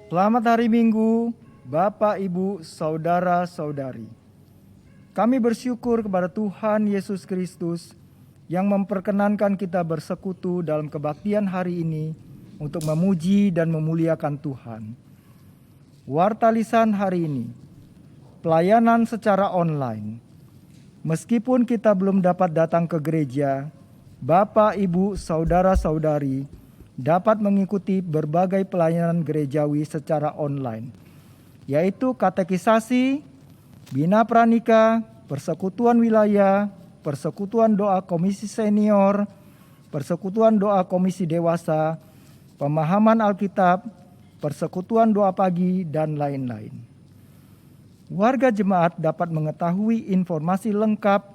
Selamat hari Minggu, Bapak, Ibu, Saudara-saudari. Kami bersyukur kepada Tuhan Yesus Kristus yang memperkenankan kita bersekutu dalam kebaktian hari ini untuk memuji dan memuliakan Tuhan. Warta lisan hari ini, pelayanan secara online. Meskipun kita belum dapat datang ke gereja, Bapak, Ibu, Saudara-saudari dapat mengikuti berbagai pelayanan gerejawi secara online, yaitu katekisasi, bina pranika, persekutuan wilayah, persekutuan doa komisi senior, persekutuan doa komisi dewasa, pemahaman Alkitab, persekutuan doa pagi, dan lain-lain. Warga jemaat dapat mengetahui informasi lengkap,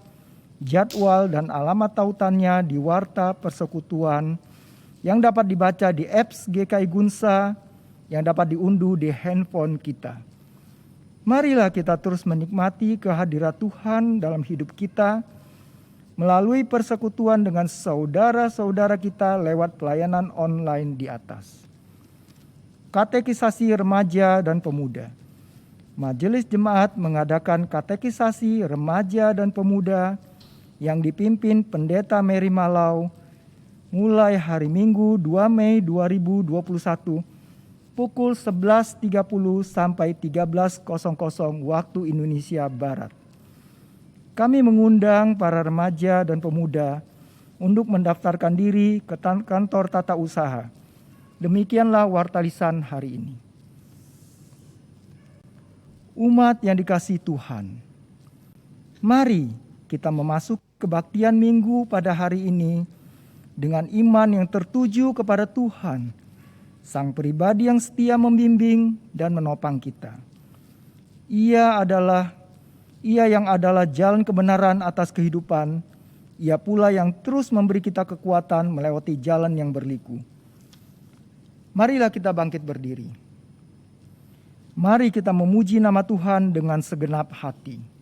jadwal dan alamat tautannya di Warta Persekutuan yang dapat dibaca di apps GKI Gunsa yang dapat diunduh di handphone kita. Marilah kita terus menikmati kehadirat Tuhan dalam hidup kita melalui persekutuan dengan saudara-saudara kita lewat pelayanan online di atas. Katekisasi remaja dan pemuda. Majelis Jemaat mengadakan katekisasi remaja dan pemuda yang dipimpin Pendeta Mary Malau mulai hari Minggu 2 Mei 2021 pukul 11.30 sampai 13.00 waktu Indonesia Barat. Kami mengundang para remaja dan pemuda untuk mendaftarkan diri ke kantor tata usaha. Demikianlah warta lisan hari ini. Umat yang dikasihi Tuhan, mari kita memasuki kebaktian Minggu pada hari ini dengan iman yang tertuju kepada Tuhan, Sang Pribadi yang setia membimbing dan menopang kita. Ia yang adalah jalan kebenaran atas kehidupan. Ia pula yang terus memberi kita kekuatan melewati jalan yang berliku. Marilah kita bangkit berdiri. Mari kita memuji nama Tuhan dengan segenap hati.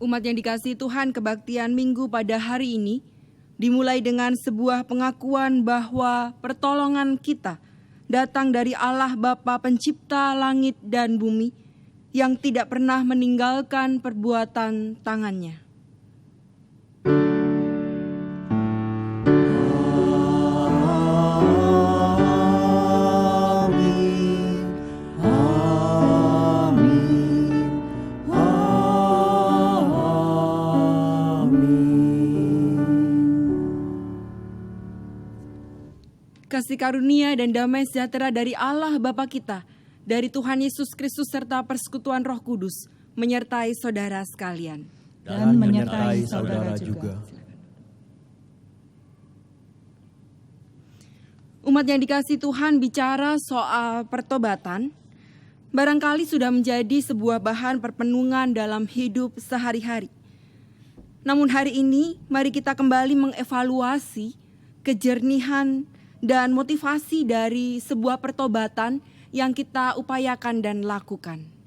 Umat yang dikasihi Tuhan, kebaktian Minggu pada hari ini dimulai dengan sebuah pengakuan bahwa pertolongan kita datang dari Allah Bapa Pencipta langit dan bumi yang tidak pernah meninggalkan perbuatan tangannya. kasih karunia dan damai sejahtera dari Allah Bapa kita, dari Tuhan Yesus Kristus serta persekutuan Roh Kudus menyertai saudara sekalian. Dan menyertai saudara juga. Umat yang dikasihi Tuhan, bicara soal pertobatan, barangkali sudah menjadi sebuah bahan perpenungan dalam hidup sehari-hari. Namun hari ini, mari kita kembali mengevaluasi kejernihan dan motivasi dari sebuah pertobatan yang kita upayakan dan lakukan.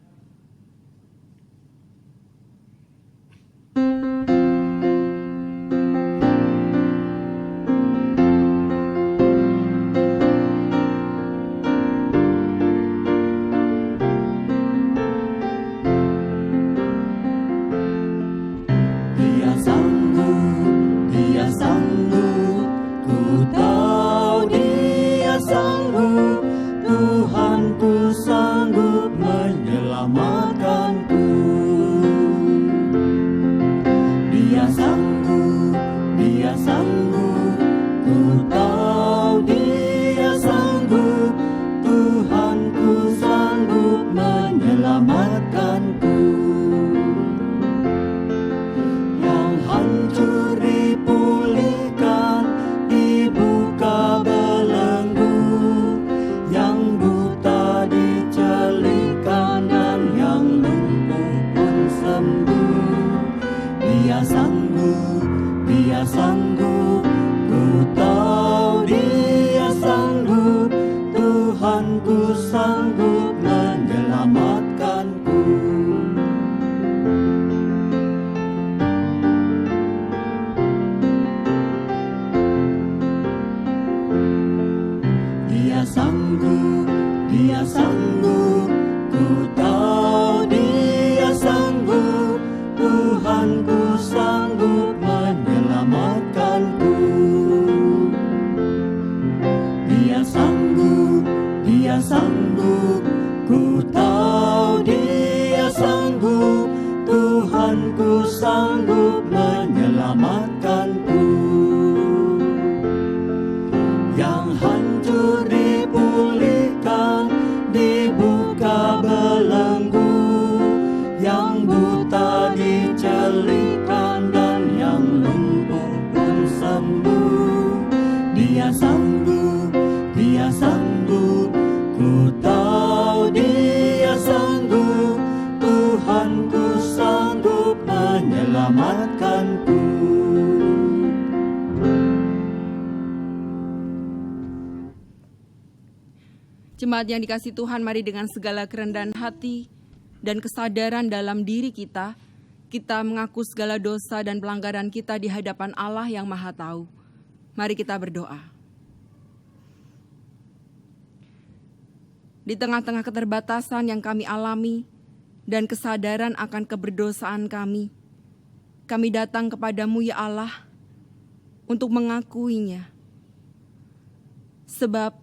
Jemaat yang dikasihi Tuhan, mari dengan segala kerendahan hati dan kesadaran dalam diri kita mengaku segala dosa dan pelanggaran kita di hadapan Allah yang Maha Tahu. Mari kita berdoa. Di tengah-tengah keterbatasan yang kami alami dan kesadaran akan keberdosaan kami datang kepadamu ya Allah untuk mengakuinya. Sebab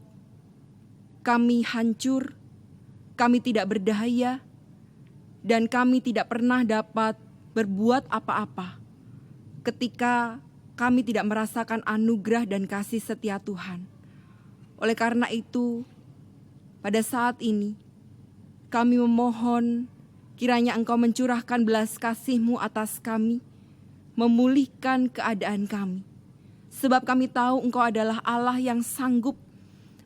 kami hancur, kami tidak berdaya, dan kami tidak pernah dapat berbuat apa-apa ketika kami tidak merasakan anugerah dan kasih setia Tuhan. Oleh karena itu, pada saat ini, kami memohon kiranya Engkau mencurahkan belas kasih-Mu atas kami, memulihkan keadaan kami. Sebab kami tahu Engkau adalah Allah yang sanggup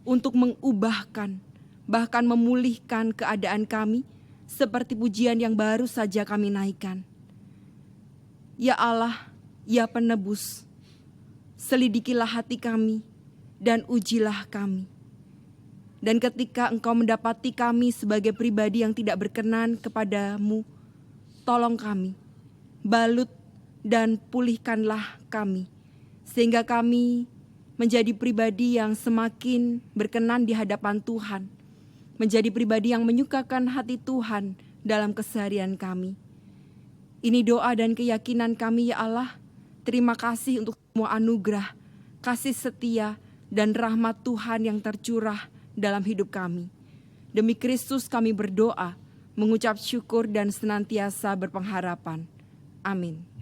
untuk mengubahkan, bahkan memulihkan keadaan kami, seperti pujian yang baru saja kami naikkan. Ya Allah, ya penebus, selidikilah hati kami, dan ujilah kami. Dan ketika Engkau mendapati kami sebagai pribadi yang tidak berkenan kepadamu, tolong kami, balut dan pulihkanlah kami, sehingga kami menjadi pribadi yang semakin berkenan di hadapan Tuhan, menjadi pribadi yang menyukakan hati Tuhan dalam keseharian kami. Ini doa dan keyakinan kami ya Allah. Terima kasih untuk semua anugerah, kasih setia, dan rahmat Tuhan yang tercurah dalam hidup kami. Demi Kristus kami berdoa, mengucap syukur dan senantiasa berpengharapan. Amin.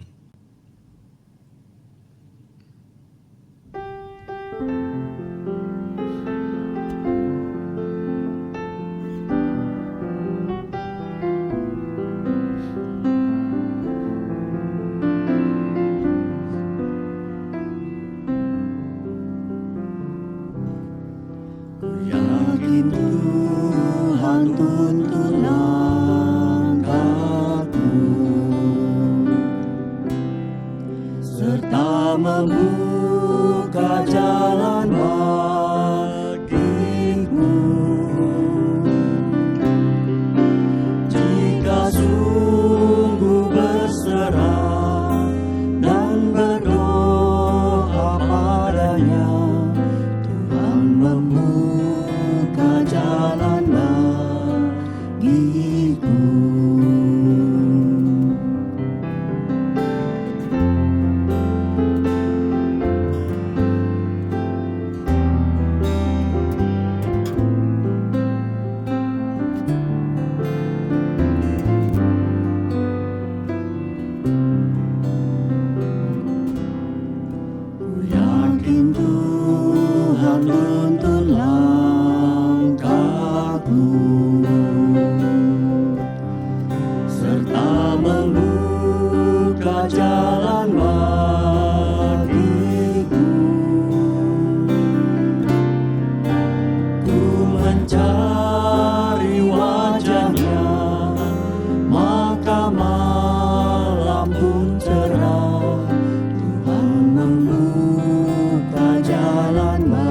serta membuka jalan bagiku. Ku mencari wajahnya, maka malam pun cerah. Tuhan membuka jalan bagiku.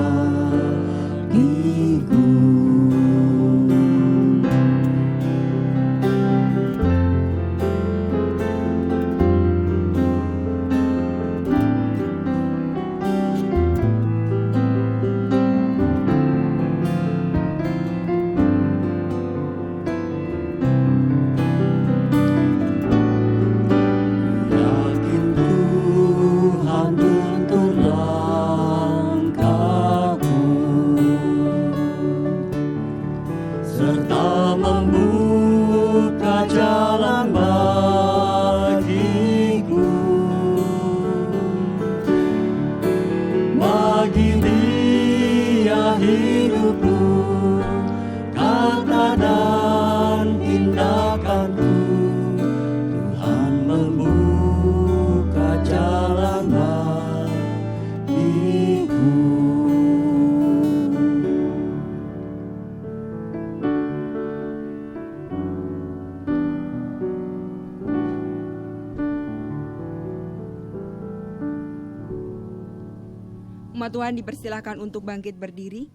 Yakin Tuhan tuntun langkahku, serta membuka jalan bagiku. Bagi Dia hidupku, kata dan tindakanku. Tuhan membuka jalan bagiku. Umat Tuhan dipersilahkan untuk bangkit berdiri.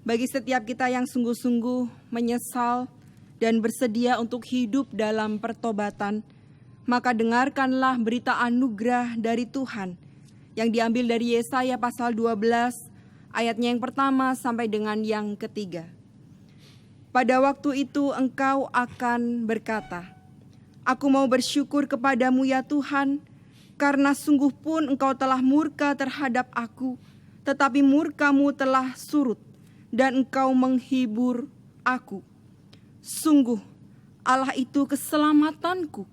Bagi setiap kita yang sungguh-sungguh menyesal dan bersedia untuk hidup dalam pertobatan, maka dengarkanlah berita anugerah dari Tuhan yang diambil dari Yesaya pasal 12 ayatnya yang pertama sampai dengan yang ketiga. Pada waktu itu engkau akan berkata, "Aku mau bersyukur kepadamu ya Tuhan, karena sungguh pun engkau telah murka terhadap aku, tetapi murkamu telah surut, dan engkau menghibur aku. Sungguh, Allah itu keselamatanku.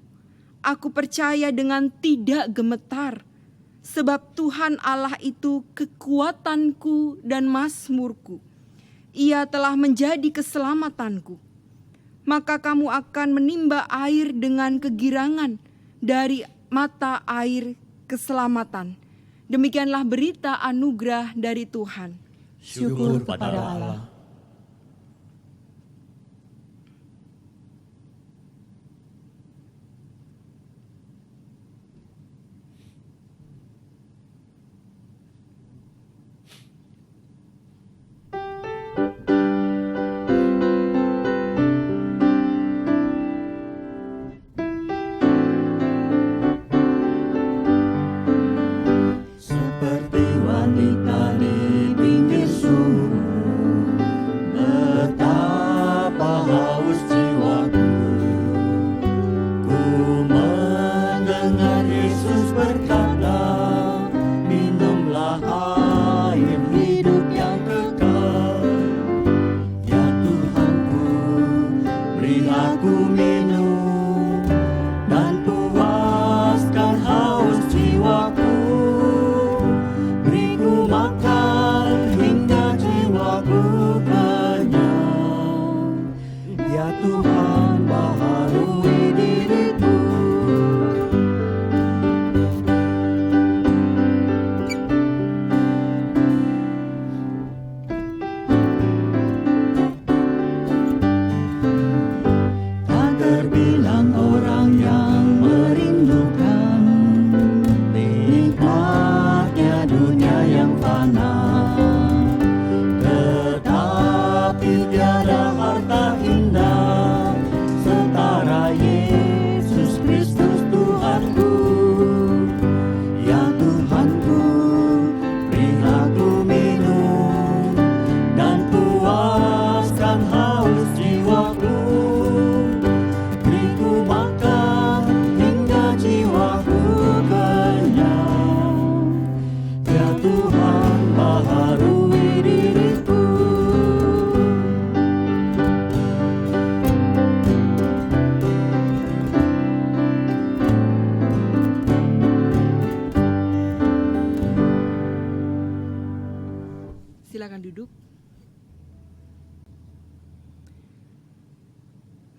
Aku percaya dengan tidak gemetar, sebab Tuhan Allah itu kekuatanku dan mazmurku. Ia telah menjadi keselamatanku. Maka kamu akan menimba air dengan kegirangan dari mata air keselamatan." Demikianlah berita anugerah dari Tuhan. Syukur kepada Allah. Seperti wanita di pinggir sungai,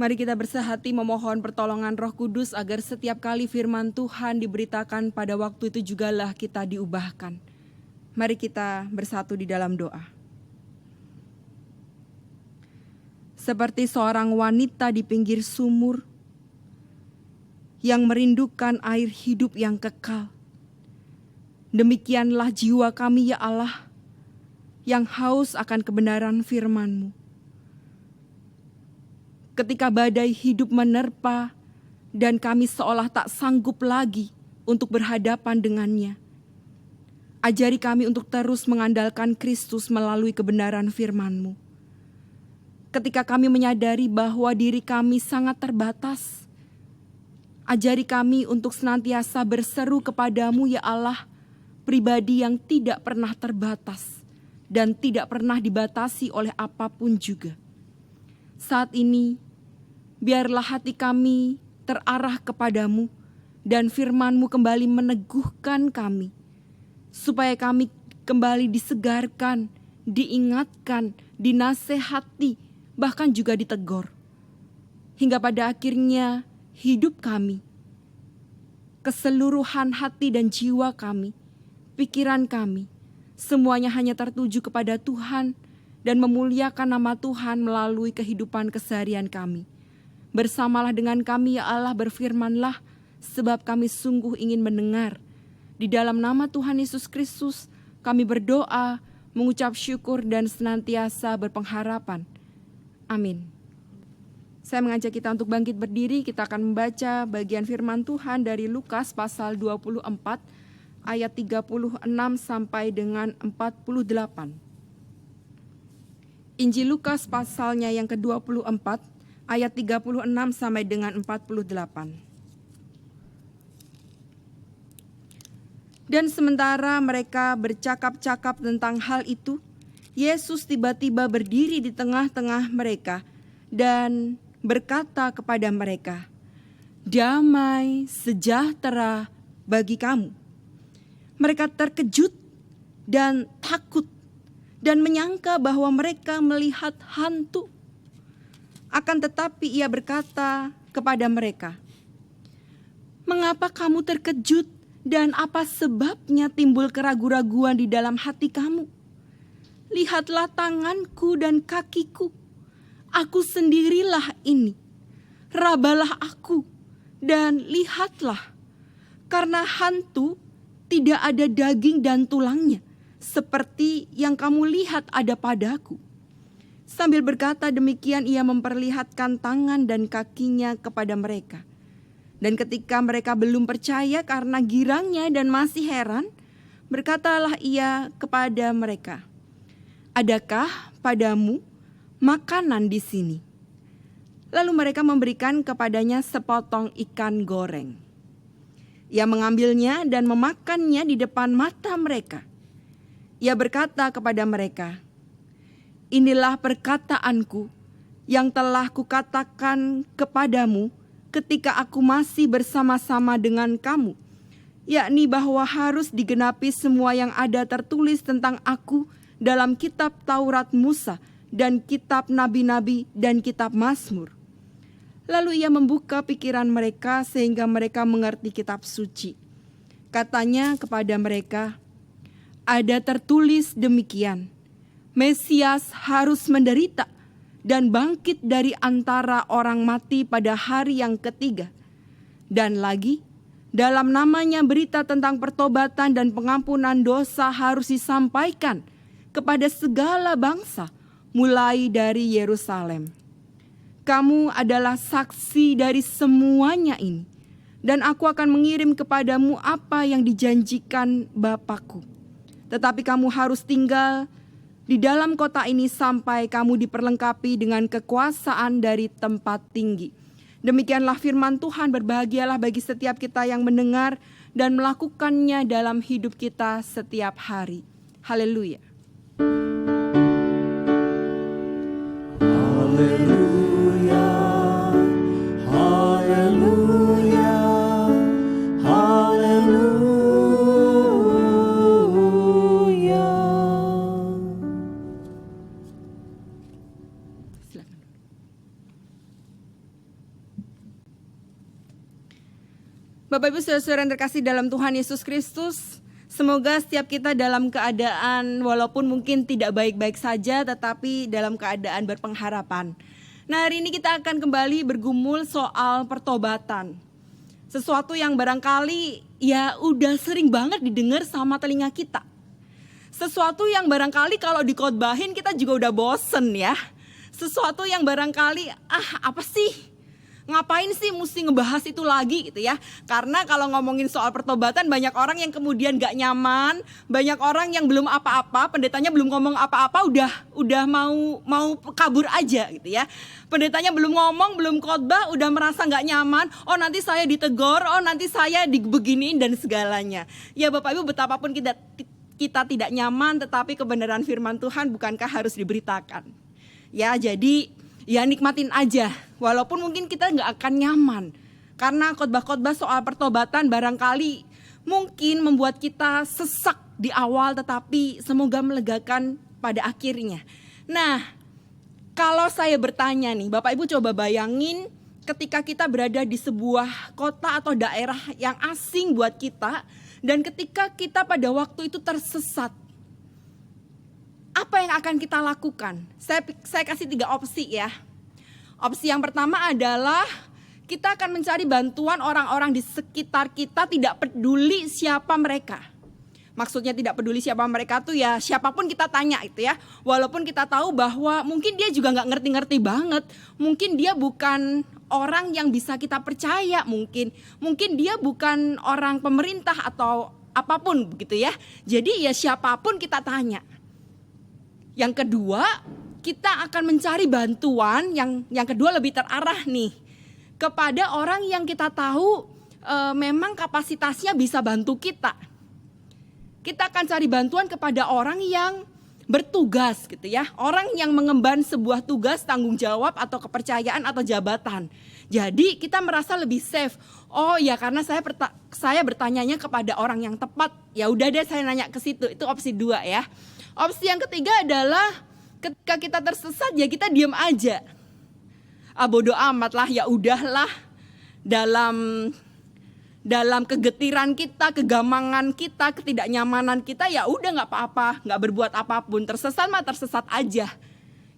Mari kita bersehati memohon pertolongan Roh Kudus agar setiap kali firman Tuhan diberitakan pada waktu itu jugalah kita diubahkan. Mari kita bersatu di dalam doa. Seperti seorang wanita di pinggir sumur yang merindukan air hidup yang kekal, demikianlah jiwa kami ya Allah, yang haus akan kebenaran firman-Mu. Ketika badai hidup menerpa dan kami seolah tak sanggup lagi untuk berhadapan dengannya, ajari kami untuk terus mengandalkan Kristus melalui kebenaran firman-Mu. Ketika kami menyadari bahwa diri kami sangat terbatas, ajari kami untuk senantiasa berseru kepadamu ya Allah, pribadi yang tidak pernah terbatas dan tidak pernah dibatasi oleh apapun juga. Saat ini, biarlah hati kami terarah kepadamu dan firman-Mu kembali meneguhkan kami, supaya kami kembali disegarkan, diingatkan, dinasehati, bahkan juga ditegur. Hingga pada akhirnya hidup kami, keseluruhan hati dan jiwa kami, pikiran kami, semuanya hanya tertuju kepada Tuhan dan memuliakan nama Tuhan melalui kehidupan keseharian kami. Bersamalah dengan kami ya Allah, berfirmanlah, sebab kami sungguh ingin mendengar. Di dalam nama Tuhan Yesus Kristus kami berdoa, mengucap syukur dan senantiasa berpengharapan. Amin. Saya mengajak kita untuk bangkit berdiri. Kita akan membaca bagian firman Tuhan dari Lukas pasal 24 ayat 36 sampai dengan 48. Injil Lukas pasalnya yang ke-24 ayat 36 sampai dengan 48. Dan sementara mereka bercakap-cakap tentang hal itu, Yesus tiba-tiba berdiri di tengah-tengah mereka dan berkata kepada mereka, "Damai sejahtera bagi kamu." Mereka terkejut dan takut dan menyangka bahwa mereka melihat hantu. Akan tetapi ia berkata kepada mereka, "Mengapa kamu terkejut dan apa sebabnya timbul keraguan-raguan di dalam hati kamu? Lihatlah tanganku dan kakiku, aku sendirilah ini. Rabalah aku dan lihatlah, karena hantu tidak ada daging dan tulangnya, seperti yang kamu lihat ada padaku." Sambil berkata demikian, ia memperlihatkan tangan dan kakinya kepada mereka. Dan ketika mereka belum percaya karena girangnya dan masih heran, berkatalah ia kepada mereka, "Adakah padamu makanan di sini?" Lalu mereka memberikan kepadanya sepotong ikan goreng. Ia mengambilnya dan memakannya di depan mata mereka. Ia berkata kepada mereka, "Inilah perkataanku yang telah kukatakan kepadamu ketika aku masih bersama-sama dengan kamu, yakni bahwa harus digenapi semua yang ada tertulis tentang aku dalam kitab Taurat Musa dan kitab Nabi-Nabi dan kitab Mazmur." Lalu ia membuka pikiran mereka sehingga mereka mengerti kitab suci. Katanya kepada mereka, "Ada tertulis demikian, Mesias harus menderita dan bangkit dari antara orang mati pada hari yang ketiga. Dan lagi, dalam namanya berita tentang pertobatan dan pengampunan dosa harus disampaikan kepada segala bangsa, mulai dari Yerusalem. Kamu adalah saksi dari semuanya ini, dan aku akan mengirim kepadamu apa yang dijanjikan Bapa-Ku. Tetapi kamu harus tinggal di dalam kota ini sampai kamu diperlengkapi dengan kekuasaan dari tempat tinggi." Demikianlah firman Tuhan. Berbahagialah bagi setiap kita yang mendengar dan melakukannya dalam hidup kita setiap hari. Haleluya. Haleluya, haleluya, haleluya. Silakan. Bapak Ibu Saudara-saudara yang terkasih dalam Tuhan Yesus Kristus, semoga setiap kita dalam keadaan walaupun mungkin tidak baik-baik saja, tetapi dalam keadaan berpengharapan. Nah, hari ini kita akan kembali bergumul soal pertobatan. Sesuatu yang barangkali ya udah sering banget didengar sama telinga kita. Sesuatu yang barangkali kalau dikhotbahin kita juga udah bosen ya. Sesuatu yang barangkali apa sih? Ngapain sih mesti ngebahas itu lagi gitu ya. Karena kalau ngomongin soal pertobatan banyak orang yang kemudian gak nyaman. Banyak orang yang belum apa-apa, pendetanya belum ngomong apa-apa udah mau kabur aja gitu ya. Pendetanya belum ngomong, belum khotbah udah merasa gak nyaman. Oh nanti saya ditegor, oh nanti saya dibeginiin dan segalanya. Ya Bapak Ibu, betapapun kita tidak nyaman, tetapi kebenaran firman Tuhan bukankah harus diberitakan. Ya jadi ya nikmatin aja, walaupun mungkin kita gak akan nyaman. Karena khotbah-khotbah soal pertobatan barangkali mungkin membuat kita sesak di awal, tetapi semoga melegakan pada akhirnya. Nah, kalau saya bertanya nih, Bapak Ibu coba bayangin ketika kita berada di sebuah kota atau daerah yang asing buat kita, dan ketika kita pada waktu itu tersesat, apa yang akan kita lakukan? Saya kasih 3 opsi ya. Opsi yang pertama adalah kita akan mencari bantuan orang-orang di sekitar kita, tidak peduli siapa mereka. Maksudnya tidak peduli siapa mereka tuh ya siapapun kita tanya itu ya. Walaupun kita tahu bahwa mungkin dia juga gak ngerti-ngerti banget. Mungkin dia bukan orang yang bisa kita percaya mungkin. Mungkin dia bukan orang pemerintah atau apapun begitu ya. Jadi ya siapapun kita tanya. Yang kedua, kita akan mencari bantuan yang kedua lebih terarah nih kepada orang yang kita tahu memang kapasitasnya bisa bantu kita. Kita akan cari bantuan kepada orang yang bertugas gitu ya, orang yang mengemban sebuah tugas, tanggung jawab atau kepercayaan atau jabatan. Jadi kita merasa lebih safe. Oh ya karena saya bertanyanya kepada orang yang tepat. Ya udah deh saya nanya ke situ. Itu opsi 2 ya. Opsi yang ketiga adalah ketika kita tersesat ya kita diam aja. Bodo amat lah, ya udahlah. Dalam kegetiran kita, kegamangan kita, ketidaknyamanan kita ya udah nggak apa-apa, nggak berbuat apapun. Tersesat mah tersesat aja.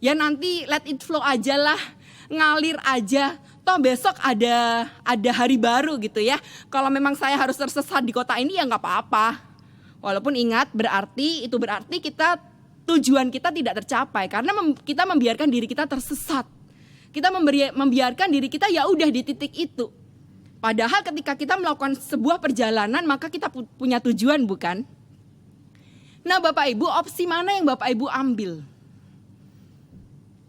Ya nanti let it flow aja lah, ngalir aja. Toh besok ada hari baru gitu ya. Kalau memang saya harus tersesat di kota ini ya nggak apa-apa. Walaupun ingat berarti tujuan kita tidak tercapai karena kita membiarkan diri kita tersesat. Kita membiarkan diri kita ya udah di titik itu. Padahal ketika kita melakukan sebuah perjalanan maka kita punya tujuan bukan? Nah Bapak Ibu, opsi mana yang Bapak Ibu ambil?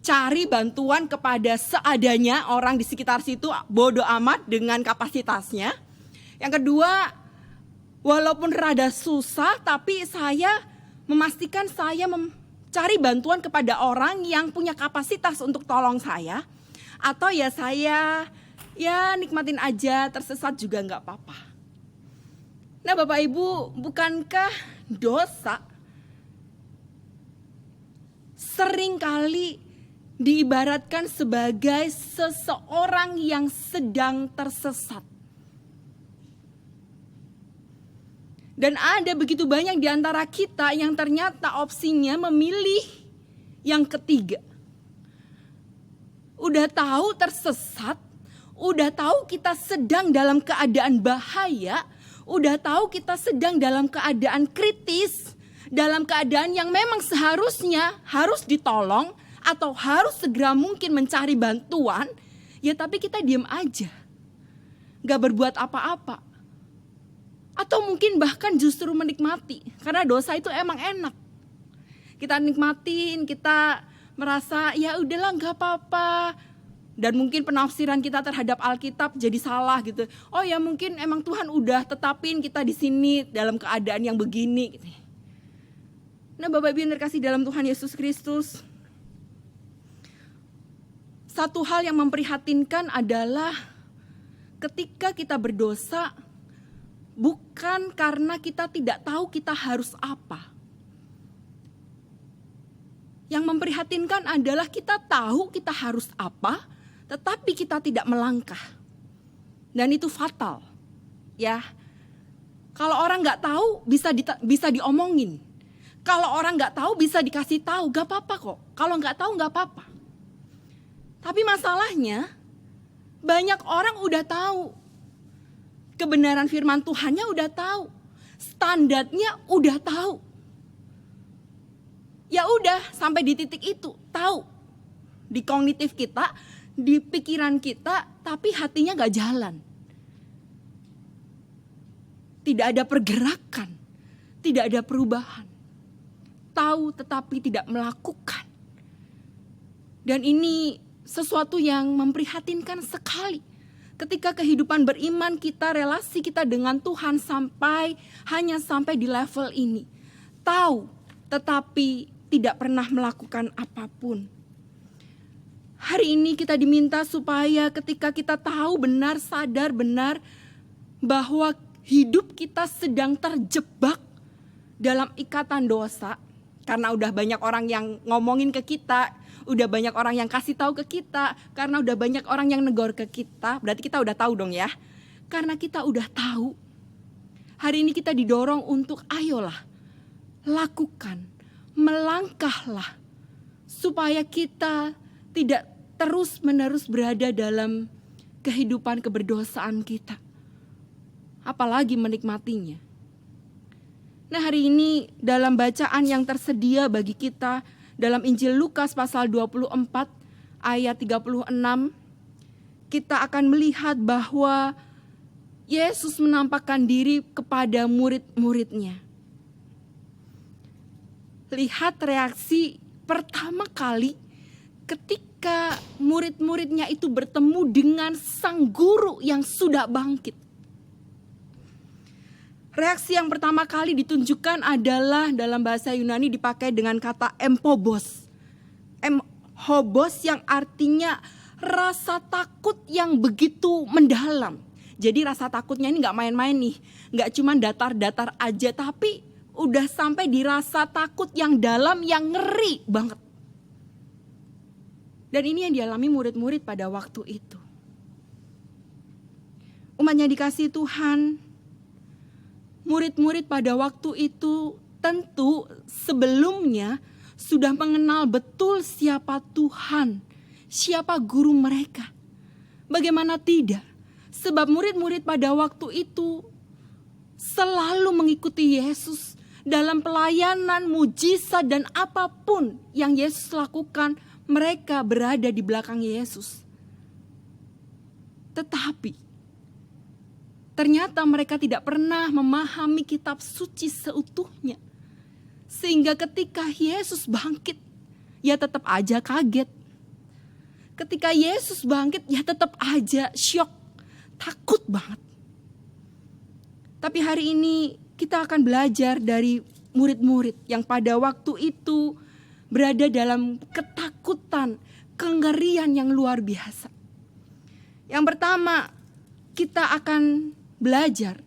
Cari bantuan kepada seadanya orang di sekitar situ, bodo amat dengan kapasitasnya. Yang kedua, walaupun rada susah, tapi saya memastikan saya mencari bantuan kepada orang yang punya kapasitas untuk tolong saya. Atau ya saya nikmatin aja, tersesat juga gak apa-apa. Nah Bapak Ibu, bukankah dosa seringkali diibaratkan sebagai seseorang yang sedang tersesat? Dan ada begitu banyak di antara kita yang ternyata opsinya memilih yang ketiga. Udah tahu tersesat, udah tahu kita sedang dalam keadaan bahaya, udah tahu kita sedang dalam keadaan kritis, dalam keadaan yang memang seharusnya harus ditolong atau harus segera mungkin mencari bantuan, ya tapi kita diam aja, gak berbuat apa-apa. Atau mungkin bahkan justru menikmati. Karena dosa itu emang enak. Kita nikmatin, kita merasa ya udahlah gak apa-apa. Dan mungkin penafsiran kita terhadap Alkitab jadi salah gitu. Oh ya mungkin emang Tuhan udah tetapin kita di sini dalam keadaan yang begini gitu. Nah Bapak Ibu yang terkasih dalam Tuhan Yesus Kristus, satu hal yang memprihatinkan adalah ketika kita berdosa, bukan karena kita tidak tahu kita harus apa. Yang memprihatinkan adalah kita tahu kita harus apa, tetapi kita tidak melangkah. Dan itu fatal. ya. Kalau orang nggak tahu bisa diomongin. Kalau orang nggak tahu bisa dikasih tahu, gak apa-apa kok. Kalau nggak tahu nggak apa-apa. Tapi masalahnya banyak orang udah tahu. Kebenaran firman Tuhannya udah tahu. Standarnya udah tahu. Ya udah sampai di titik itu, tahu. Di kognitif kita, di pikiran kita, tapi hatinya gak jalan. Tidak ada pergerakan, tidak ada perubahan. Tahu tetapi tidak melakukan. Dan ini sesuatu yang memprihatinkan sekali. Ketika kehidupan beriman kita, relasi kita dengan Tuhan hanya sampai di level ini. Tahu tetapi tidak pernah melakukan apapun. Hari ini kita diminta supaya ketika kita tahu benar, sadar benar bahwa hidup kita sedang terjebak dalam ikatan dosa. Karena udah banyak orang yang ngomongin ke kita, udah banyak orang yang kasih tahu ke kita, karena udah banyak orang yang negor ke kita, berarti kita udah tahu dong ya. Karena kita udah tahu, hari ini kita didorong untuk ayolah, lakukan, melangkahlah, supaya kita tidak terus-menerus berada dalam kehidupan keberdosaan kita. Apalagi menikmatinya. Nah, hari ini dalam bacaan yang tersedia bagi kita dalam Injil Lukas pasal 24 ayat 36, kita akan melihat bahwa Yesus menampakkan diri kepada murid-muridnya. Lihat reaksi pertama kali ketika murid-muridnya itu bertemu dengan sang guru yang sudah bangkit. Reaksi yang pertama kali ditunjukkan adalah dalam bahasa Yunani dipakai dengan kata empobos. Empobos yang artinya rasa takut yang begitu mendalam. Jadi rasa takutnya ini gak main-main nih. Gak cuma datar-datar aja, tapi udah sampai di rasa takut yang dalam, yang ngeri banget. Dan ini yang dialami murid-murid pada waktu itu. Umatnya dikasihi Tuhan, murid-murid pada waktu itu tentu sebelumnya sudah mengenal betul siapa Tuhan, siapa guru mereka. Bagaimana tidak? Sebab murid-murid pada waktu itu selalu mengikuti Yesus dalam pelayanan, mujizat dan apapun yang Yesus lakukan, mereka berada di belakang Yesus. Tetapi ternyata mereka tidak pernah memahami kitab suci seutuhnya. Sehingga ketika Yesus bangkit, ya tetap aja kaget. Ketika Yesus bangkit, ya tetap aja syok, takut banget. Tapi hari ini kita akan belajar dari murid-murid yang pada waktu itu berada dalam ketakutan, kengerian yang luar biasa. Yang pertama, kita akan belajar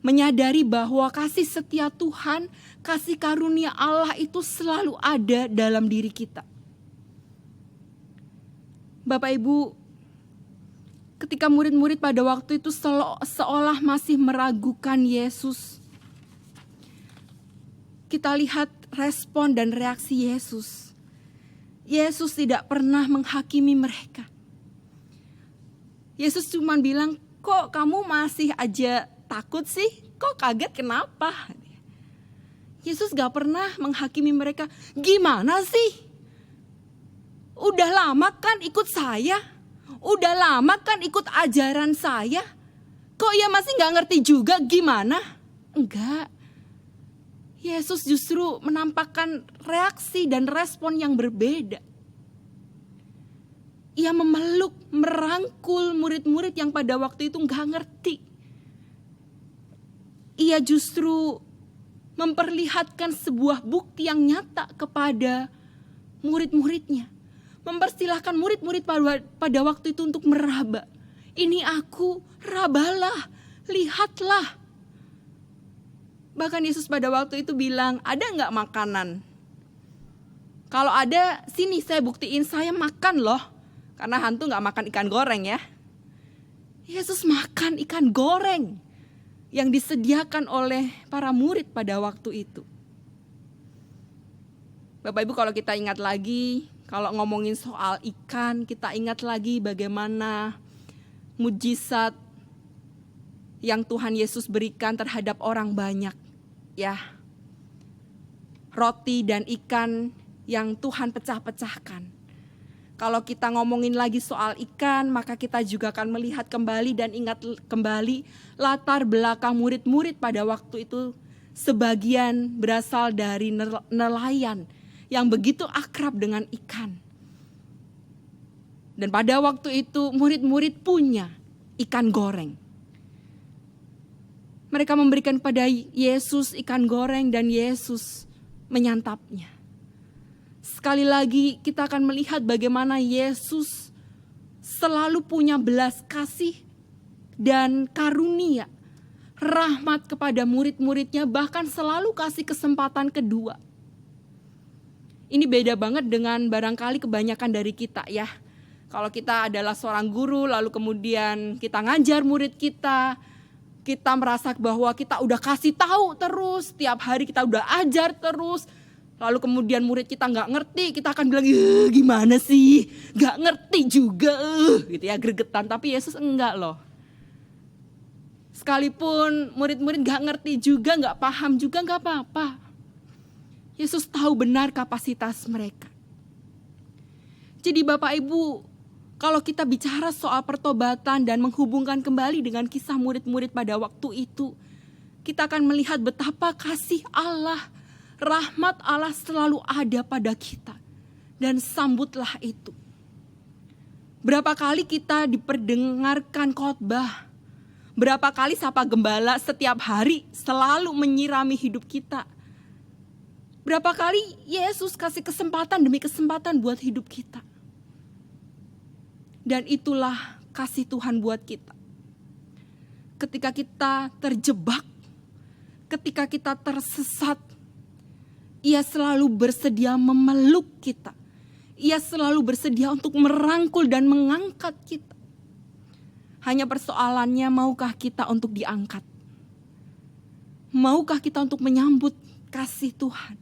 menyadari bahwa kasih setia Tuhan, kasih karunia Allah itu selalu ada dalam diri kita. Bapak Ibu, ketika murid-murid pada waktu itu seolah masih meragukan Yesus, kita lihat respon dan reaksi Yesus. Yesus tidak pernah menghakimi mereka. Yesus cuma bilang, kok kamu masih aja takut sih? Kok kaget kenapa? Yesus gak pernah menghakimi mereka. Gimana sih? Udah lama kan ikut saya? Udah lama kan ikut ajaran saya? Kok ya masih gak ngerti juga gimana? Enggak. Yesus justru menampakkan reaksi dan respon yang berbeda. Ia memeluk, merangkul murid-murid yang pada waktu itu gak ngerti. Ia justru memperlihatkan sebuah bukti yang nyata kepada murid-muridnya. Mempersilahkan murid-murid pada waktu itu untuk meraba. Ini aku, rabalah, lihatlah. Bahkan Yesus pada waktu itu bilang, ada gak makanan? Kalau ada, sini saya buktiin saya makan loh. Karena hantu gak makan ikan goreng ya. Yesus makan ikan goreng yang disediakan oleh para murid pada waktu itu. Bapak Ibu, kalau kita ingat lagi, kalau ngomongin soal ikan, kita ingat lagi bagaimana mujizat yang Tuhan Yesus berikan terhadap orang banyak. Ya, roti dan ikan yang Tuhan pecah-pecahkan. Kalau kita ngomongin lagi soal ikan, maka kita juga akan melihat kembali dan ingat kembali latar belakang murid-murid pada waktu itu. Sebagian berasal dari nelayan yang begitu akrab dengan ikan. Dan pada waktu itu murid-murid punya ikan goreng. Mereka memberikan pada Yesus ikan goreng dan Yesus menyantapnya. Sekali lagi kita akan melihat bagaimana Yesus selalu punya belas kasih dan karunia, rahmat kepada murid-muridnya, bahkan selalu kasih kesempatan kedua. Ini beda banget dengan barangkali kebanyakan dari kita ya. Kalau kita adalah seorang guru, lalu kemudian kita ngajar murid kita merasa bahwa kita udah kasih tahu terus, tiap hari kita udah ajar terus. Lalu kemudian murid kita nggak ngerti, kita akan bilang, gimana sih, nggak ngerti juga, gitu ya, gregetan. Tapi Yesus enggak loh. Sekalipun murid-murid nggak ngerti juga, nggak paham juga, nggak apa-apa. Yesus tahu benar kapasitas mereka. Jadi Bapak Ibu, kalau kita bicara soal pertobatan dan menghubungkan kembali dengan kisah murid-murid pada waktu itu, kita akan melihat betapa kasih Allah, rahmat Allah selalu ada pada kita. Dan sambutlah itu. Berapa kali kita diperdengarkan khotbah, berapa kali sapa gembala setiap hari selalu menyirami hidup kita. Berapa kali Yesus kasih kesempatan demi kesempatan buat hidup kita. Dan itulah kasih Tuhan buat kita. Ketika kita terjebak, ketika kita tersesat, Ia selalu bersedia memeluk kita. Ia selalu bersedia untuk merangkul dan mengangkat kita. Hanya persoalannya, maukah kita untuk diangkat? Maukah kita untuk menyambut kasih Tuhan?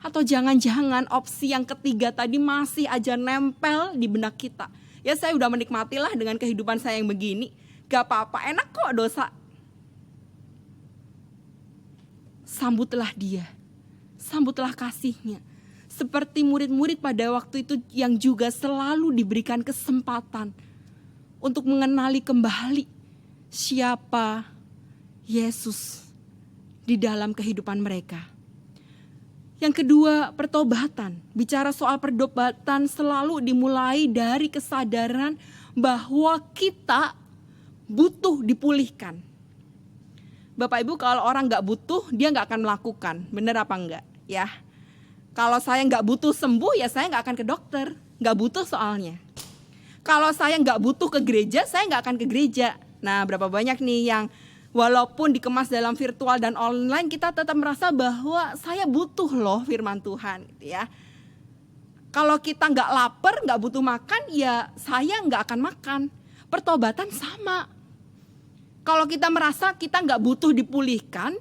Atau jangan-jangan opsi yang ketiga tadi masih aja nempel di benak kita. Ya saya udah menikmatilah dengan kehidupan saya yang begini. Gak apa-apa, enak kok dosa. Sambutlah dia. Sambutlah kasihnya. Seperti murid-murid pada waktu itu yang juga selalu diberikan kesempatan untuk mengenali kembali siapa Yesus di dalam kehidupan mereka. Yang kedua, pertobatan. Bicara soal pertobatan selalu dimulai dari kesadaran bahwa kita butuh dipulihkan. Bapak Ibu, kalau orang gak butuh, dia gak akan melakukan. Bener apa enggak? Ya. Kalau saya gak butuh sembuh, ya saya gak akan ke dokter. Gak butuh soalnya. Kalau saya gak butuh ke gereja, saya gak akan ke gereja. Nah, berapa banyak nih yang walaupun dikemas dalam virtual dan online, kita tetap merasa bahwa saya butuh loh firman Tuhan, gitu ya. Kalau kita nggak lapar, nggak butuh makan, ya saya nggak akan makan. Pertobatan sama. Kalau kita merasa kita nggak butuh dipulihkan,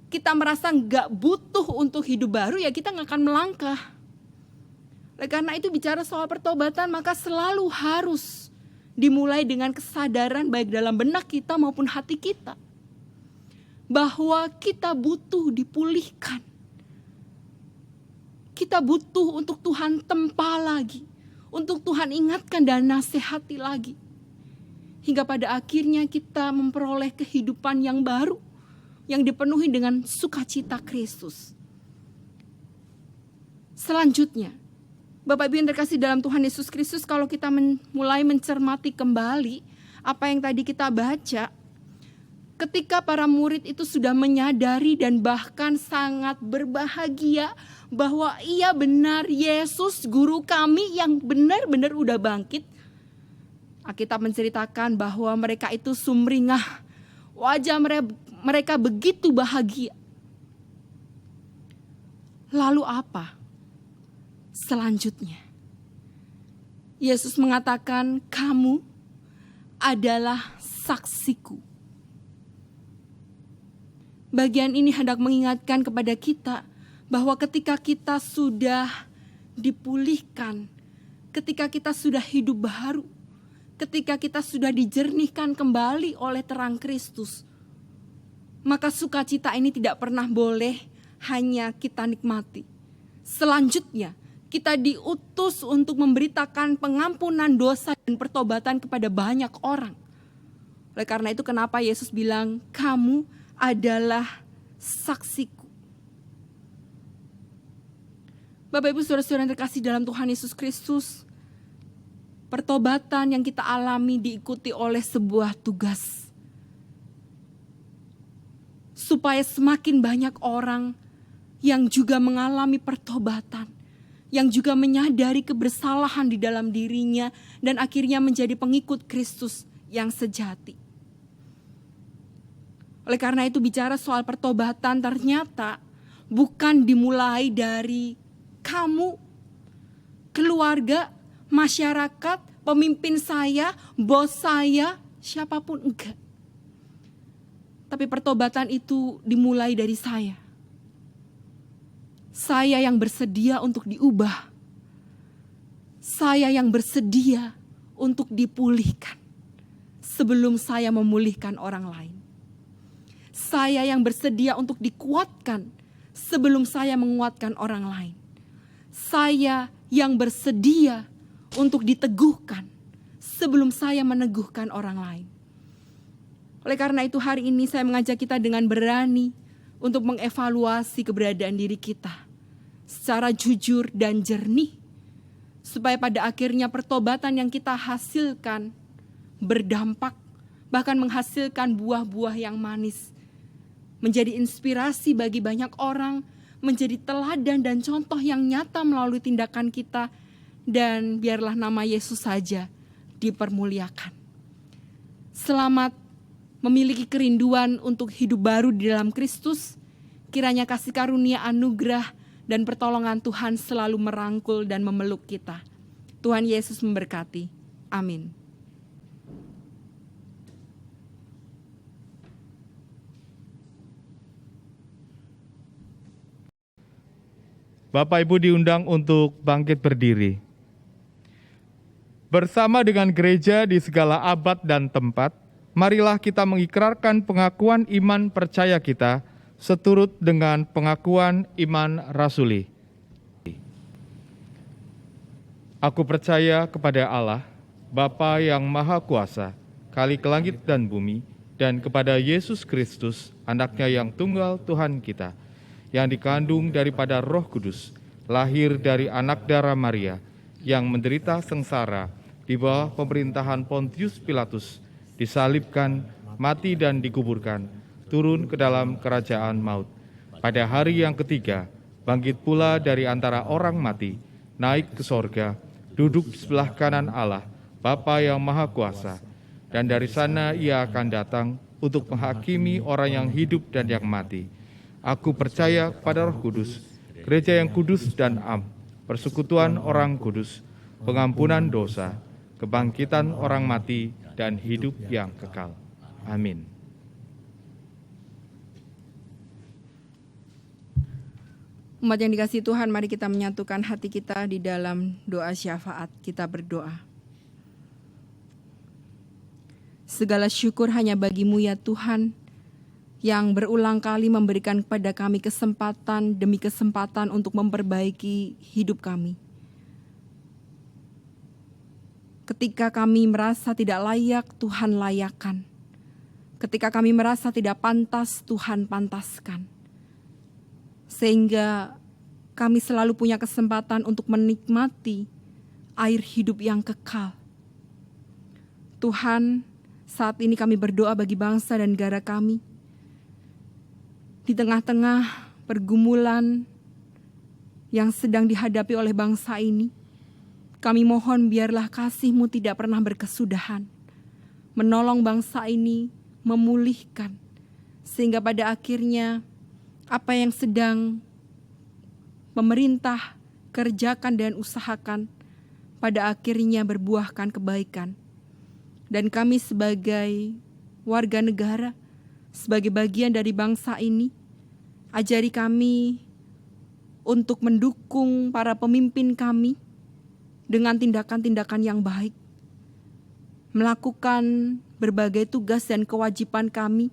kita merasa nggak butuh untuk hidup baru, ya kita nggak akan melangkah. Oleh karena itu bicara soal pertobatan, maka selalu harus dimulai dengan kesadaran baik dalam benak kita maupun hati kita. Bahwa kita butuh dipulihkan. Kita butuh untuk Tuhan tempa lagi. Untuk Tuhan ingatkan dan nasihati lagi. Hingga pada akhirnya kita memperoleh kehidupan yang baru. Yang dipenuhi dengan sukacita Kristus. Selanjutnya, Bapak Ibu yang terkasih dalam Tuhan Yesus Kristus, kalau kita mulai mencermati kembali apa yang tadi kita baca, ketika para murid itu sudah menyadari dan bahkan sangat berbahagia bahwa iya benar Yesus guru kami yang benar-benar udah bangkit. Alkitab menceritakan bahwa mereka itu sumringah, wajah mereka begitu bahagia. Lalu apa? Selanjutnya, Yesus mengatakan, kamu adalah saksiku. Bagian ini hendak mengingatkan kepada kita bahwa ketika kita sudah dipulihkan, ketika kita sudah hidup baru, ketika kita sudah dijernihkan kembali oleh terang Kristus, maka sukacita ini tidak pernah boleh hanya kita nikmati. Selanjutnya, kita diutus untuk memberitakan pengampunan dosa dan pertobatan kepada banyak orang. Oleh karena itu kenapa Yesus bilang, kamu adalah saksiku. Bapak Ibu Saudara-saudara yang terkasih dalam Tuhan Yesus Kristus, pertobatan yang kita alami diikuti oleh sebuah tugas. Supaya semakin banyak orang yang juga mengalami pertobatan, yang juga menyadari kebersalahan di dalam dirinya dan akhirnya menjadi pengikut Kristus yang sejati. Oleh karena itu bicara soal pertobatan ternyata bukan dimulai dari kamu, keluarga, masyarakat, pemimpin saya, bos saya, siapapun enggak. Tapi pertobatan itu dimulai dari saya. Saya yang bersedia untuk diubah. Saya yang bersedia untuk dipulihkan sebelum saya memulihkan orang lain. Saya yang bersedia untuk dikuatkan sebelum saya menguatkan orang lain. Saya yang bersedia untuk diteguhkan sebelum saya meneguhkan orang lain. Oleh karena itu hari ini saya mengajak kita dengan berani untuk mengevaluasi keberadaan diri kita secara jujur dan jernih. Supaya pada akhirnya pertobatan yang kita hasilkan berdampak, bahkan menghasilkan buah-buah yang manis. Menjadi inspirasi bagi banyak orang, menjadi teladan dan contoh yang nyata melalui tindakan kita, dan biarlah nama Yesus saja dipermuliakan. Selamat memiliki kerinduan untuk hidup baru di dalam Kristus. Kiranya kasih karunia, anugerah, dan pertolongan Tuhan selalu merangkul dan memeluk kita. Tuhan Yesus memberkati. Amin. Bapak Ibu diundang untuk bangkit berdiri. Bersama dengan gereja di segala abad dan tempat, marilah kita mengikrarkan pengakuan iman percaya kita seturut dengan pengakuan iman rasuli. Aku percaya kepada Allah, Bapa yang Maha Kuasa, Kali ke langit dan bumi, dan kepada Yesus Kristus, anaknya yang tunggal Tuhan kita, yang dikandung daripada Roh Kudus, lahir dari anak darah Maria, yang menderita sengsara di bawah pemerintahan Pontius Pilatus, disalibkan, mati dan dikuburkan, turun ke dalam kerajaan maut. Pada hari yang ketiga, bangkit pula dari antara orang mati, naik ke sorga, duduk di sebelah kanan Allah, Bapa yang Maha Kuasa, dan dari sana ia akan datang untuk menghakimi orang yang hidup dan yang mati. Aku percaya pada Roh Kudus, gereja yang kudus dan am, persekutuan orang kudus, pengampunan dosa, kebangkitan orang mati, dan hidup yang kekal. Amin. Umat yang dikasihi Tuhan, mari kita menyatukan hati kita di dalam doa syafaat. Kita berdoa. Segala syukur hanya bagi-Mu ya Tuhan, yang berulang kali memberikan kepada kami kesempatan demi kesempatan untuk memperbaiki hidup kami. Ketika kami merasa tidak layak, Tuhan layakkan. Ketika kami merasa tidak pantas, Tuhan pantaskan. Sehingga kami selalu punya kesempatan untuk menikmati air hidup yang kekal. Tuhan, saat ini kami berdoa bagi bangsa dan negara kami. Di tengah-tengah pergumulan yang sedang dihadapi oleh bangsa ini, kami mohon biarlah kasih-Mu tidak pernah berkesudahan, menolong bangsa ini, memulihkan, sehingga pada akhirnya apa yang sedang pemerintah kerjakan dan usahakan, pada akhirnya berbuahkan kebaikan. Dan kami sebagai warga negara, sebagai bagian dari bangsa ini. Ajari kami untuk mendukung para pemimpin kami dengan tindakan-tindakan yang baik, melakukan berbagai tugas dan kewajiban kami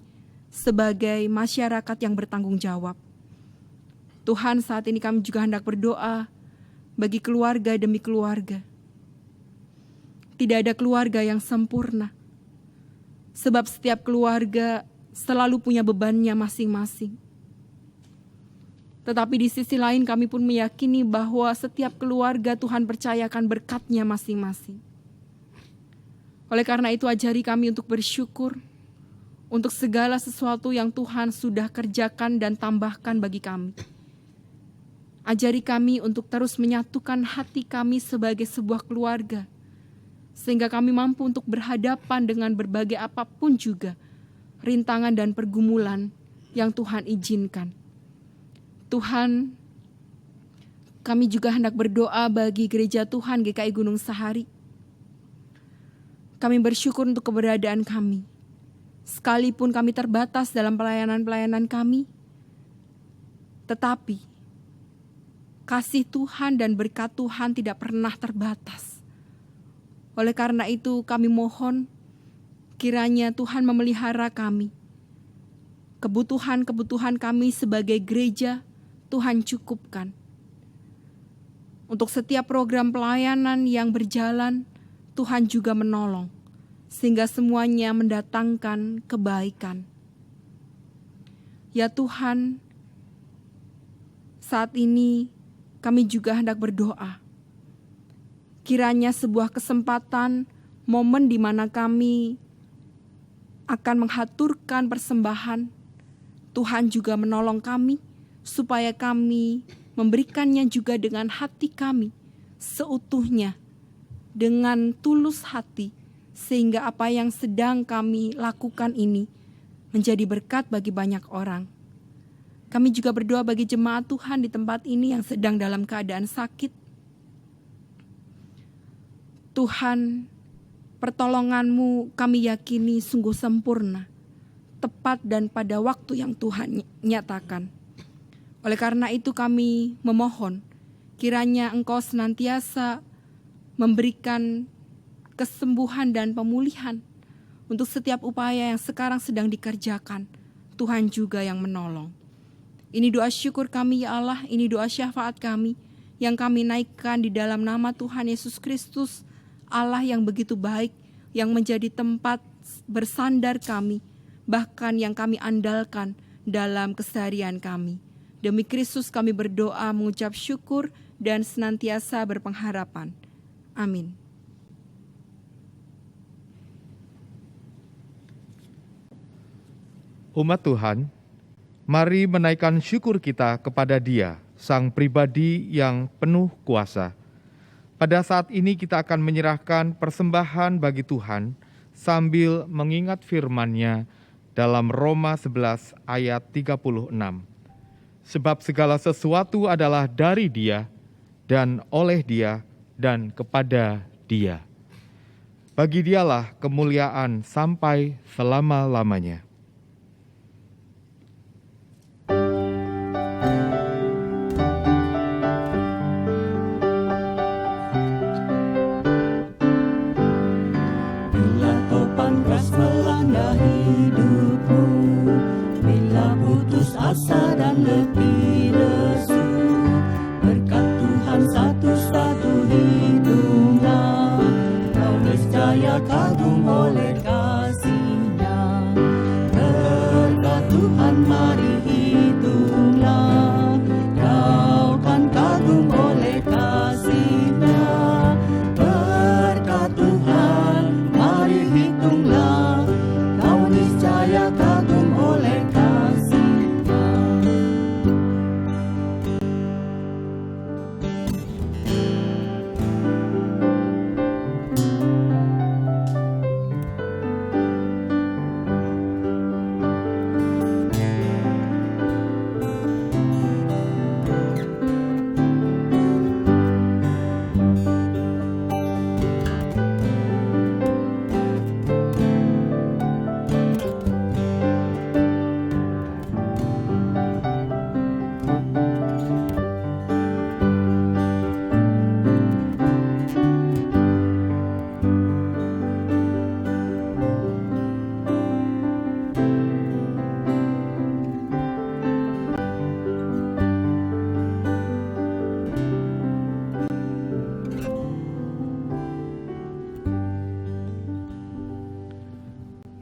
sebagai masyarakat yang bertanggung jawab. Tuhan, saat ini kami juga hendak berdoa bagi keluarga demi keluarga. Tidak ada keluarga yang sempurna, sebab setiap keluarga selalu punya bebannya masing-masing. Tetapi di sisi lain kami pun meyakini bahwa setiap keluarga Tuhan percayakan berkat-Nya masing-masing. Oleh karena itu ajari kami untuk bersyukur untuk segala sesuatu yang Tuhan sudah kerjakan dan tambahkan bagi kami. Ajari kami untuk terus menyatukan hati kami sebagai sebuah keluarga, sehingga kami mampu untuk berhadapan dengan berbagai apapun juga rintangan dan pergumulan yang Tuhan izinkan. Tuhan, kami juga hendak berdoa bagi gereja Tuhan GKI Gunung Sahari. Kami bersyukur untuk keberadaan kami. Sekalipun kami terbatas dalam pelayanan-pelayanan kami, tetapi kasih Tuhan dan berkat Tuhan tidak pernah terbatas. Oleh karena itu kami mohon kiranya Tuhan memelihara kami. Kebutuhan-kebutuhan kami sebagai gereja Tuhan cukupkan. Untuk setiap program pelayanan yang berjalan, Tuhan juga menolong, sehingga semuanya mendatangkan kebaikan. Ya Tuhan, saat ini kami juga hendak berdoa. Kiranya sebuah kesempatan, momen di mana kami akan menghaturkan persembahan, Tuhan juga menolong kami, supaya kami memberikannya juga dengan hati kami seutuhnya, dengan tulus hati, sehingga apa yang sedang kami lakukan ini menjadi berkat bagi banyak orang. Kami juga berdoa bagi jemaat Tuhan di tempat ini yang sedang dalam keadaan sakit. Tuhan, pertolongan-Mu kami yakini sungguh sempurna, tepat dan pada waktu yang Tuhan nyatakan. Oleh karena itu kami memohon, kiranya Engkau senantiasa memberikan kesembuhan dan pemulihan untuk setiap upaya yang sekarang sedang dikerjakan. Tuhan juga yang menolong. Ini doa syukur kami ya Allah, ini doa syafaat kami yang kami naikkan di dalam nama Tuhan Yesus Kristus, Allah yang begitu baik, yang menjadi tempat bersandar kami, bahkan yang kami andalkan dalam keseharian kami. Demi Kristus kami berdoa, mengucap syukur, dan senantiasa berpengharapan. Amin. Umat Tuhan, mari menaikkan syukur kita kepada Dia, Sang Pribadi yang penuh kuasa. Pada saat ini kita akan menyerahkan persembahan bagi Tuhan sambil mengingat firman-Nya dalam Roma 11 ayat 36. Sebab segala sesuatu adalah dari Dia, dan oleh Dia, dan kepada Dia. Bagi Dialah kemuliaan sampai selama-lamanya. Bila topan keras melanda hidupmu, bila putus asa dan letih lesu, berkat Tuhan satu-satu hidupnya, kau niscaya kagum oleh kasih-Nya.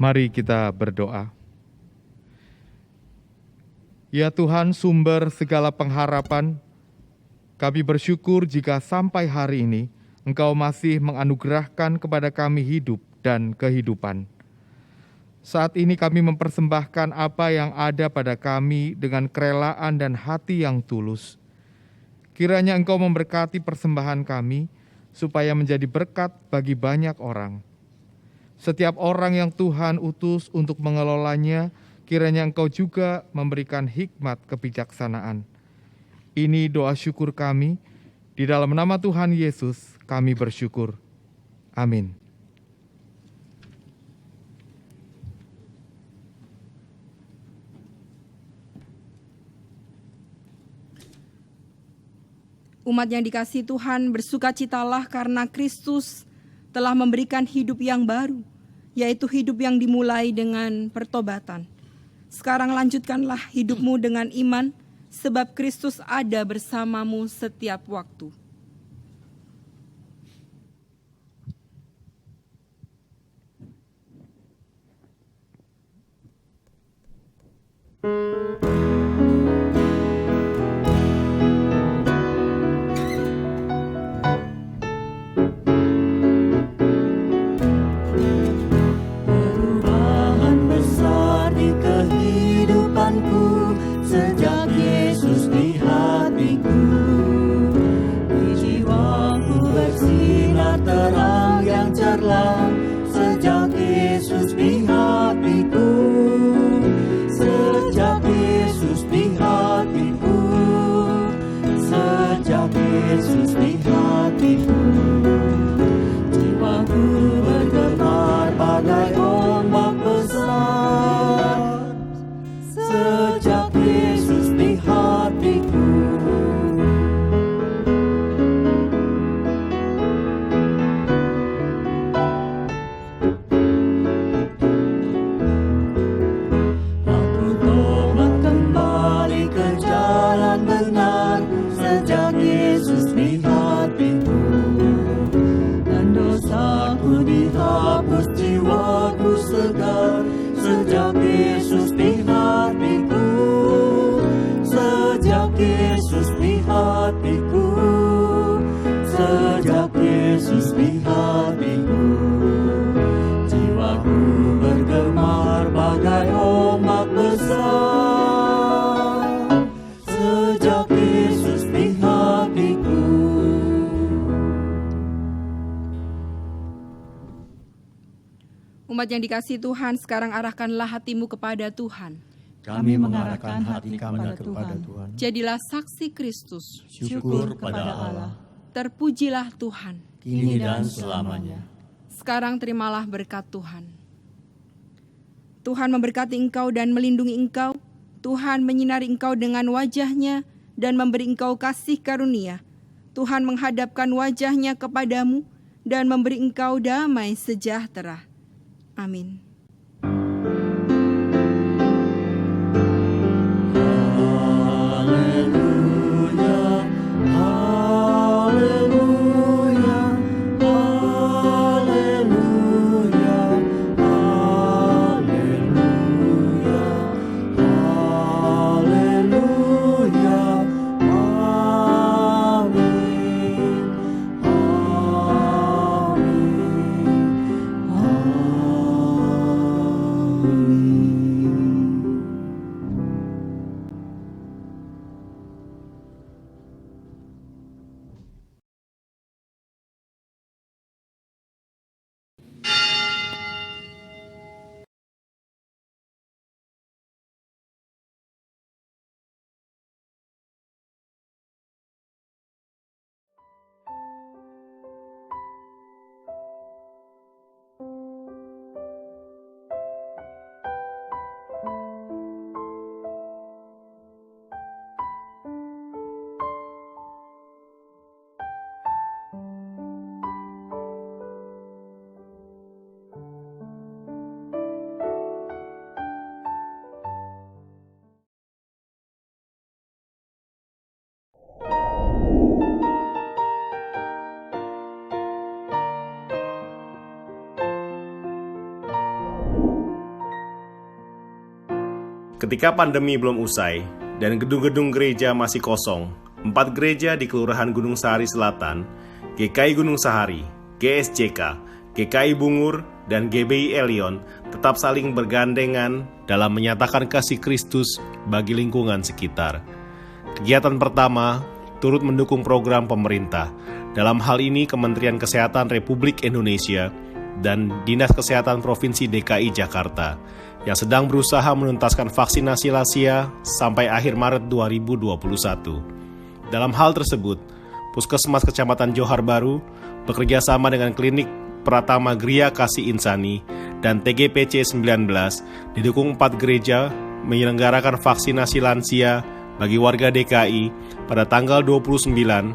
Mari kita berdoa. Ya Tuhan, sumber segala pengharapan, kami bersyukur jika sampai hari ini Engkau masih menganugerahkan kepada kami hidup dan kehidupan. Saat ini kami mempersembahkan apa yang ada pada kami dengan kerelaan dan hati yang tulus. Kiranya Engkau memberkati persembahan kami, supaya menjadi berkat bagi banyak orang. Setiap orang yang Tuhan utus untuk mengelolanya, kiranya Engkau juga memberikan hikmat kebijaksanaan. Ini doa syukur kami, di dalam nama Tuhan Yesus kami bersyukur. Amin. Umat yang dikasihi Tuhan, bersukacitalah karena Kristus telah memberikan hidup yang baru, yaitu hidup yang dimulai dengan pertobatan. Sekarang lanjutkanlah hidupmu dengan iman, sebab Kristus ada bersamamu setiap waktu. Perubahan besar di kehidupanku sejak Yesus di hatiku. Di jiwaku bersinar terang yang cerlah sejak Yesus di hatiku. Sejak Yesus di hatiku. Sejak Yesus di hatiku. Jiwaku bergemar bagai ombak besar sejak Yesus di hatiku. Aku tobat kembali ke jalan benar sejak Yesus di hatiku. Dosaku dihapus, jiwaku segar sejak Yesus di hatiku. Sejak Yesus di hatiku. Sejak Yesus di hatiku. Jiwaku bergemar bagai ombak besar sejak Yesus di hatiku. Umat yang dikasihi Tuhan, sekarang arahkanlah hatimu kepada Tuhan. Kami mengarahkan hati kami kepada Tuhan. Jadilah saksi Kristus. Syukur pada Allah, Terpujilah Tuhan. kini dan selamanya. Sekarang terimalah berkat Tuhan. Tuhan memberkati engkau dan melindungi engkau. Tuhan menyinari engkau dengan wajah-Nya dan memberi engkau kasih karunia. Tuhan menghadapkan wajah-Nya kepadamu dan memberi engkau damai sejahtera. Amin. Haleluya, haleluya, haleluya, haleluya, haleluya, amin, amin, amin. Ketika pandemi belum usai dan gedung-gedung gereja masih kosong, 4 gereja di Kelurahan Gunung Sahari Selatan, GKI Gunung Sahari, GSJK, GKI Bungur, dan GBI Elion tetap saling bergandengan dalam menyatakan kasih Kristus bagi lingkungan sekitar. Kegiatan pertama turut mendukung program pemerintah, dalam hal ini Kementerian Kesehatan Republik Indonesia dan Dinas Kesehatan Provinsi DKI Jakarta, yang sedang berusaha menuntaskan vaksinasi lansia sampai akhir Maret 2021. Dalam hal tersebut, Puskesmas Kecamatan Johar Baru bekerja sama dengan Klinik Pratama Gria Kasih Insani dan TGPC 19 didukung 4 gereja menyelenggarakan vaksinasi lansia bagi warga DKI pada tanggal 29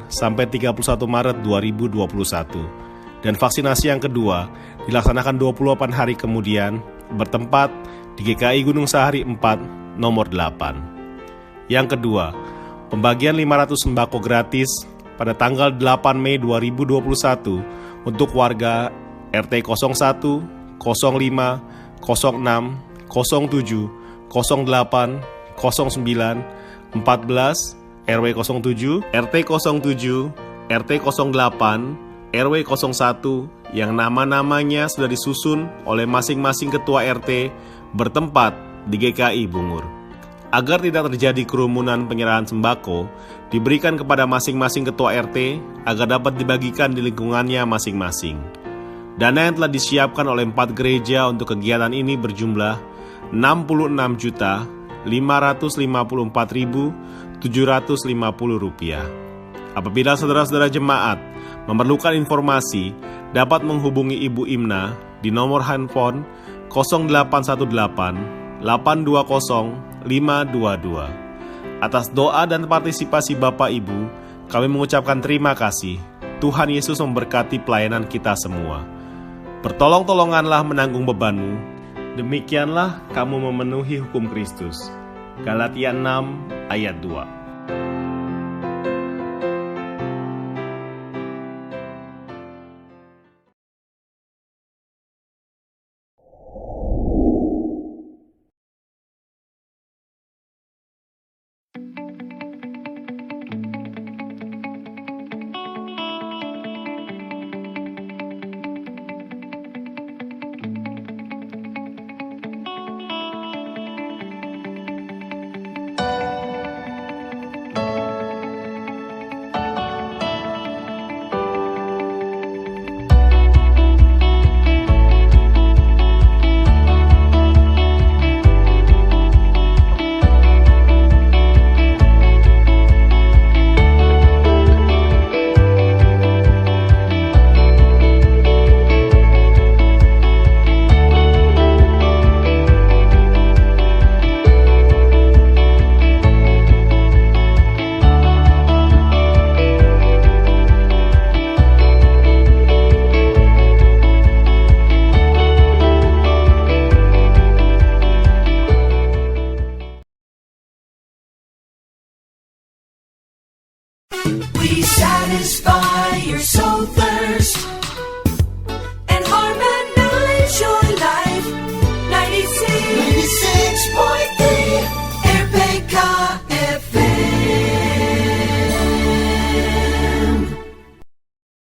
sampai 31 Maret 2021. Dan vaksinasi yang kedua dilaksanakan 28 hari kemudian bertempat di GKI Gunung Sahari 4 nomor 8. Yang kedua, pembagian 500 sembako gratis pada tanggal 8 Mei 2021 untuk warga RT 01, 05, 06, 07, 08, 09, 14, RW 07, RT 07, RT 08, RW 01 yang nama-namanya sudah disusun oleh masing-masing ketua RT bertempat di GKI Bungur. Agar tidak terjadi kerumunan penyerahan sembako, diberikan kepada masing-masing ketua RT agar dapat dibagikan di lingkungannya masing-masing. Dana yang telah disiapkan oleh 4 gereja untuk kegiatan ini berjumlah Rp66.554.750. Apabila saudara-saudara jemaat memerlukan informasi, dapat menghubungi Ibu Imna di nomor handphone 0818 820 522. Atas doa dan partisipasi Bapak Ibu, kami mengucapkan terima kasih. Tuhan Yesus memberkati pelayanan kita semua. Bertolong-tolonganlah menanggung bebanmu, demikianlah kamu memenuhi hukum Kristus. Galatia 6 ayat 2. We satisfy your soul thirst.